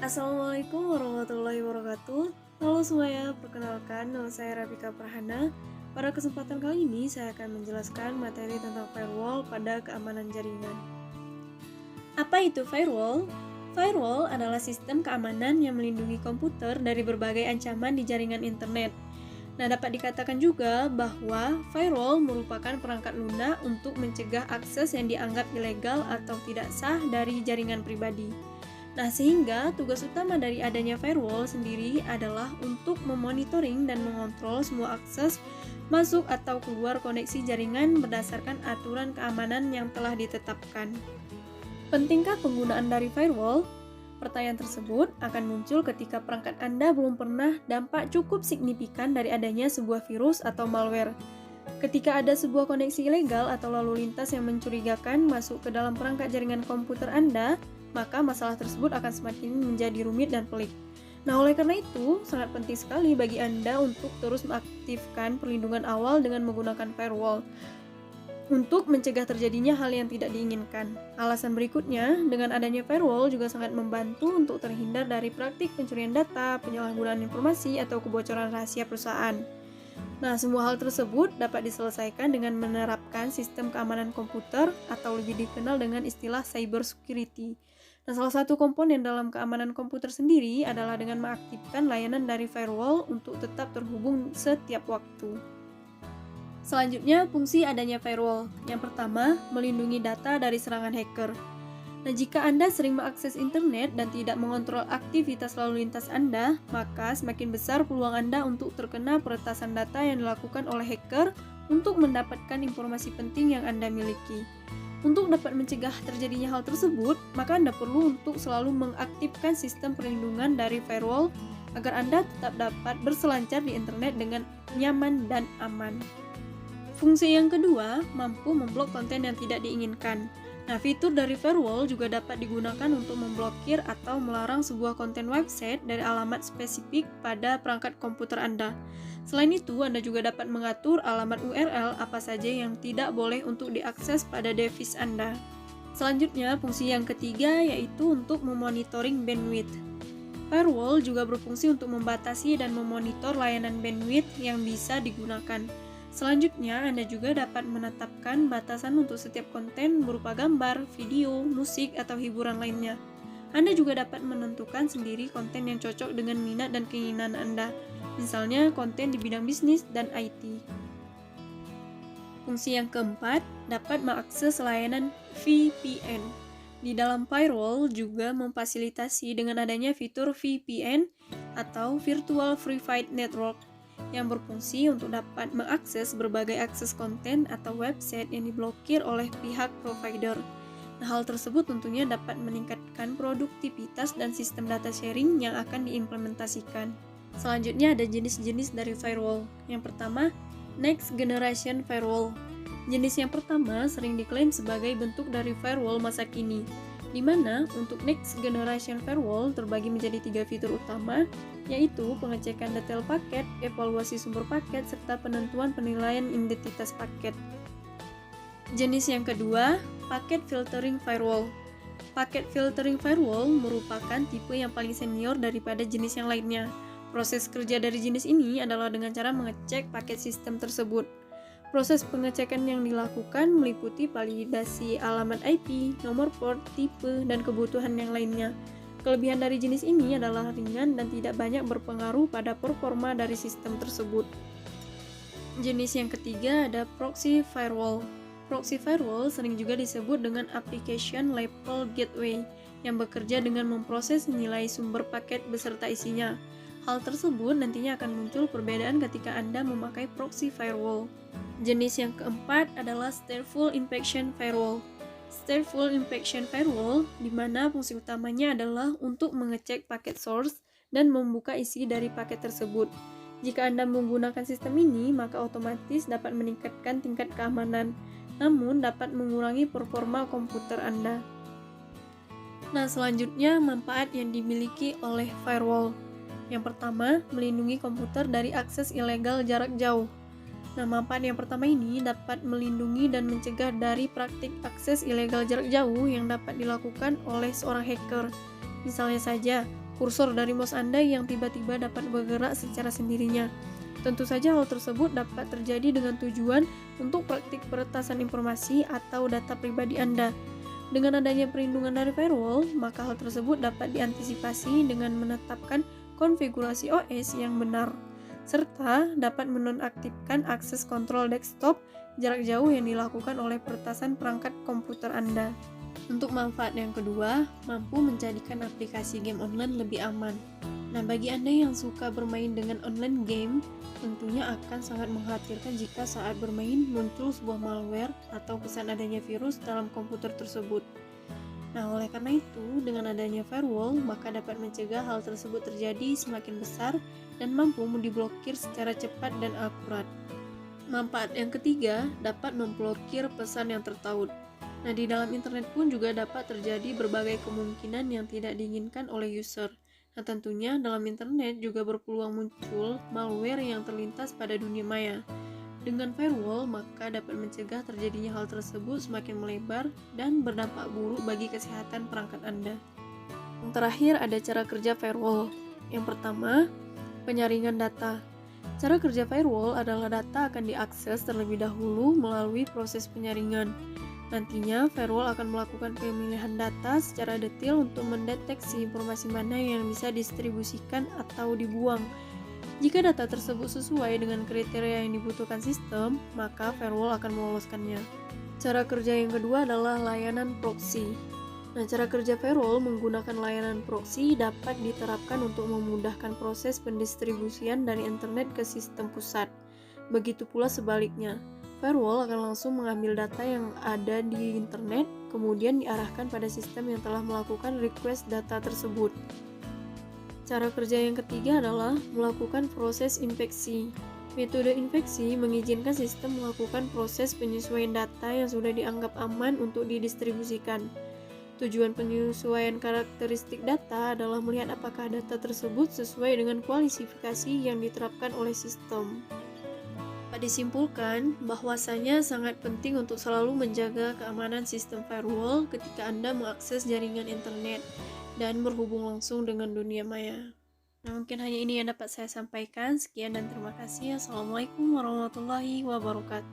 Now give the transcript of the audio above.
Assalamualaikum warahmatullahi wabarakatuh. Halo semuanya, perkenalkan nama saya Rafika Prahana. Pada kesempatan kali ini saya akan menjelaskan materi tentang firewall pada keamanan jaringan. Apa itu firewall? Firewall adalah sistem keamanan yang melindungi komputer dari berbagai ancaman di jaringan internet. Nah, dapat dikatakan juga bahwa firewall merupakan perangkat lunak untuk mencegah akses yang dianggap ilegal atau tidak sah dari jaringan pribadi. Nah, sehingga tugas utama dari adanya firewall sendiri adalah untuk memonitoring dan mengontrol semua akses masuk atau keluar koneksi jaringan berdasarkan aturan keamanan yang telah ditetapkan. Pentingkah penggunaan dari firewall? Pertanyaan tersebut akan muncul ketika perangkat Anda belum pernah dampak cukup signifikan dari adanya sebuah virus atau malware. Ketika ada sebuah koneksi ilegal atau lalu lintas yang mencurigakan masuk ke dalam perangkat jaringan komputer Anda, maka masalah tersebut akan semakin menjadi rumit dan pelik. Nah, oleh karena itu, sangat penting sekali bagi Anda untuk terus mengaktifkan perlindungan awal dengan menggunakan firewall untuk mencegah terjadinya hal yang tidak diinginkan. Alasan berikutnya, dengan adanya firewall juga sangat membantu untuk terhindar dari praktik pencurian data, penyalahgunaan informasi, atau kebocoran rahasia perusahaan. Nah, semua hal tersebut dapat diselesaikan dengan menerapkan sistem keamanan komputer atau lebih dikenal dengan istilah cyber security. Nah, salah satu komponen dalam keamanan komputer sendiri adalah dengan mengaktifkan layanan dari firewall untuk tetap terhubung setiap waktu. Selanjutnya, fungsi adanya firewall. Yang pertama, melindungi data dari serangan hacker. Nah, jika Anda sering mengakses internet dan tidak mengontrol aktivitas lalu lintas Anda, maka semakin besar peluang Anda untuk terkena peretasan data yang dilakukan oleh hacker untuk mendapatkan informasi penting yang Anda miliki. Untuk dapat mencegah terjadinya hal tersebut, maka Anda perlu untuk selalu mengaktifkan sistem perlindungan dari firewall agar Anda tetap dapat berselancar di internet dengan nyaman dan aman. Fungsi yang kedua, mampu memblok konten yang tidak diinginkan. Nah, fitur dari firewall juga dapat digunakan untuk memblokir atau melarang sebuah konten website dari alamat spesifik pada perangkat komputer Anda. Selain itu, Anda juga dapat mengatur alamat URL apa saja yang tidak boleh untuk diakses pada device Anda. Selanjutnya, fungsi yang ketiga yaitu untuk memonitoring bandwidth. Firewall juga berfungsi untuk membatasi dan memonitor layanan bandwidth yang bisa digunakan. Selanjutnya, Anda juga dapat menetapkan batasan untuk setiap konten berupa gambar, video, musik, atau hiburan lainnya. Anda juga dapat menentukan sendiri konten yang cocok dengan minat dan keinginan Anda, misalnya konten di bidang bisnis dan IT. Fungsi yang keempat, dapat mengakses layanan VPN. Di dalam firewall juga memfasilitasi dengan adanya fitur VPN atau Virtual Private Network yang berfungsi untuk dapat mengakses berbagai akses konten atau website yang diblokir oleh pihak provider. Nah, hal tersebut tentunya dapat meningkatkan produktivitas dan sistem data sharing yang akan diimplementasikan. Selanjutnya ada jenis-jenis dari firewall. Yang pertama, Next Generation Firewall. Jenis yang pertama sering diklaim sebagai bentuk dari firewall masa kini, di mana untuk Next Generation Firewall terbagi menjadi 3 fitur utama, yaitu pengecekan detail paket, evaluasi sumber paket, serta penentuan penilaian identitas paket. Jenis yang kedua, Packet Filtering Firewall. Packet Filtering Firewall merupakan tipe yang paling senior daripada jenis yang lainnya. Proses kerja dari jenis ini adalah dengan cara mengecek paket sistem tersebut. Proses pengecekan yang dilakukan meliputi validasi alamat IP, nomor port, tipe, dan kebutuhan yang lainnya. Kelebihan dari jenis ini adalah ringan dan tidak banyak berpengaruh pada performa dari sistem tersebut. Jenis yang ketiga ada Proxy Firewall. Proxy Firewall sering juga disebut dengan Application Level Gateway yang bekerja dengan memproses nilai sumber paket beserta isinya. Hal tersebut nantinya akan muncul perbedaan ketika Anda memakai Proxy Firewall. Jenis yang keempat adalah Stateful Inspection Firewall. Stateful Inspection Firewall, di mana fungsi utamanya adalah untuk mengecek paket source dan membuka isi dari paket tersebut. Jika Anda menggunakan sistem ini, maka otomatis dapat meningkatkan tingkat keamanan, namun dapat mengurangi performa komputer Anda. Nah, selanjutnya manfaat yang dimiliki oleh firewall. Yang pertama, melindungi komputer dari akses ilegal jarak jauh. Nah, manfaat yang pertama ini dapat melindungi dan mencegah dari praktik akses ilegal jarak jauh yang dapat dilakukan oleh seorang hacker. Misalnya saja, kursor dari mouse Anda yang tiba-tiba dapat bergerak secara sendirinya. Tentu saja hal tersebut dapat terjadi dengan tujuan untuk praktik peretasan informasi atau data pribadi Anda. Dengan adanya perlindungan dari firewall, maka hal tersebut dapat diantisipasi dengan menetapkan konfigurasi OS yang benar, serta dapat menonaktifkan akses kontrol desktop jarak jauh yang dilakukan oleh peretasan perangkat komputer Anda. Untuk manfaat yang kedua, mampu menjadikan aplikasi game online lebih aman. Nah, bagi Anda yang suka bermain dengan online game, tentunya akan sangat mengkhawatirkan jika saat bermain muncul sebuah malware atau pesan adanya virus dalam komputer tersebut. Nah, oleh karena itu, dengan adanya firewall, maka dapat mencegah hal tersebut terjadi semakin besar dan mampu diblokir secara cepat dan akurat. Manfaat yang ketiga, dapat memblokir pesan yang tertaut. Nah, di dalam internet pun juga dapat terjadi berbagai kemungkinan yang tidak diinginkan oleh user. Nah, tentunya dalam internet juga berpeluang muncul malware yang terlintas pada dunia maya. Dengan firewall, maka dapat mencegah terjadinya hal tersebut semakin melebar dan berdampak buruk bagi kesehatan perangkat Anda. Yang terakhir, ada cara kerja firewall. Yang pertama, penyaringan data. Cara kerja firewall adalah data akan diakses terlebih dahulu melalui proses penyaringan. Nantinya, firewall akan melakukan pemilihan data secara detail untuk mendeteksi informasi mana yang bisa didistribusikan atau dibuang. Jika data tersebut sesuai dengan kriteria yang dibutuhkan sistem, maka firewall akan meloloskannya. Cara kerja yang kedua adalah layanan proxy. Nah, cara kerja firewall menggunakan layanan proxy dapat diterapkan untuk memudahkan proses pendistribusian dari internet ke sistem pusat. Begitu pula sebaliknya. Firewall akan langsung mengambil data yang ada di internet, kemudian diarahkan pada sistem yang telah melakukan request data tersebut. Cara kerja yang ketiga adalah melakukan proses infeksi. Metode infeksi mengizinkan sistem melakukan proses penyesuaian data yang sudah dianggap aman untuk didistribusikan. Tujuan penyesuaian karakteristik data adalah melihat apakah data tersebut sesuai dengan kualifikasi yang diterapkan oleh sistem. Dapat disimpulkan bahwasanya sangat penting untuk selalu menjaga keamanan sistem firewall ketika Anda mengakses jaringan internet dan berhubung langsung dengan dunia maya. Nah, mungkin hanya ini yang dapat saya sampaikan. Sekian dan terima kasih. Assalamualaikum warahmatullahi wabarakatuh.